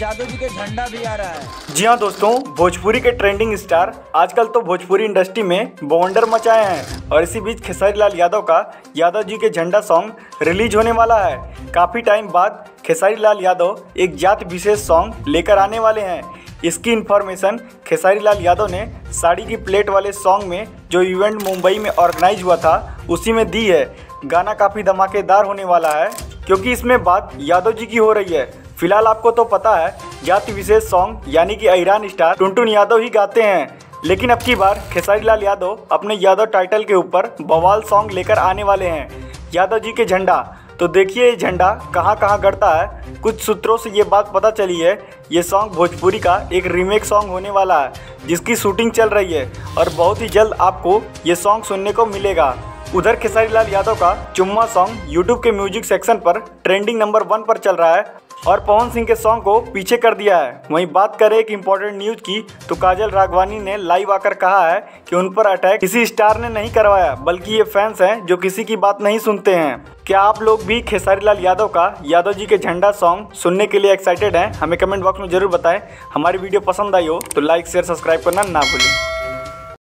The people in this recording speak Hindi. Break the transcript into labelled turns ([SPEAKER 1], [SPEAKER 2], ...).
[SPEAKER 1] यादव जी के झंडा भी आ रहा है।
[SPEAKER 2] जी हाँ दोस्तों, भोजपुरी के ट्रेंडिंग स्टार आजकल तो भोजपुरी इंडस्ट्री में बवंडर मचाए हैं और इसी बीच खेसारी लाल यादव का यादव जी के झंडा सॉन्ग रिलीज होने वाला है। काफ़ी टाइम बाद खेसारी लाल यादव एक जात विशेष सॉन्ग लेकर आने वाले हैं। इसकी इन्फॉर्मेशन खेसारी लाल यादव ने साड़ी की प्लेट वाले सॉन्ग में जो इवेंट मुंबई में ऑर्गेनाइज हुआ था उसी में दी है। गाना काफ़ी धमाकेदार होने वाला है क्योंकि इसमें बात यादव जी की हो रही है। फिलहाल आपको तो पता है जाति विशेष सॉन्ग यानी कि अहिरान स्टार टुनटुन यादव ही गाते हैं, लेकिन अब की बार खेसारी लाल यादव अपने यादव टाइटल के ऊपर बवाल सॉन्ग लेकर आने वाले हैं, यादव जी के झंडा। तो देखिए ये झंडा कहाँ कहाँ गड़ता है। कुछ सूत्रों से ये बात पता चली है, ये सॉन्ग भोजपुरी का एक रीमेक सॉन्ग होने वाला है जिसकी शूटिंग चल रही है और बहुत ही जल्द आपको ये सॉन्ग सुनने को मिलेगा। उधर खेसारी लाल यादव का चुम्मा सॉन्ग यूट्यूब के म्यूजिक सेक्शन पर ट्रेंडिंग नंबर 1 पर चल रहा है और पवन सिंह के सॉन्ग को पीछे कर दिया है। वहीं बात करें एक इम्पॉर्टेंट न्यूज़ की तो काजल राघवानी ने लाइव आकर कहा है कि उन पर अटैक किसी स्टार ने नहीं करवाया, बल्कि ये फैंस हैं जो किसी की बात नहीं सुनते हैं। क्या आप लोग भी खेसारी लाल यादव का यादव जी के झंडा सॉन्ग सुनने के लिए एक्साइटेड हैं? हमें कमेंट बॉक्स में जरूर बताएं। हमारी वीडियो पसंद आई हो तो लाइक शेयर सब्सक्राइब करना ना भूलें।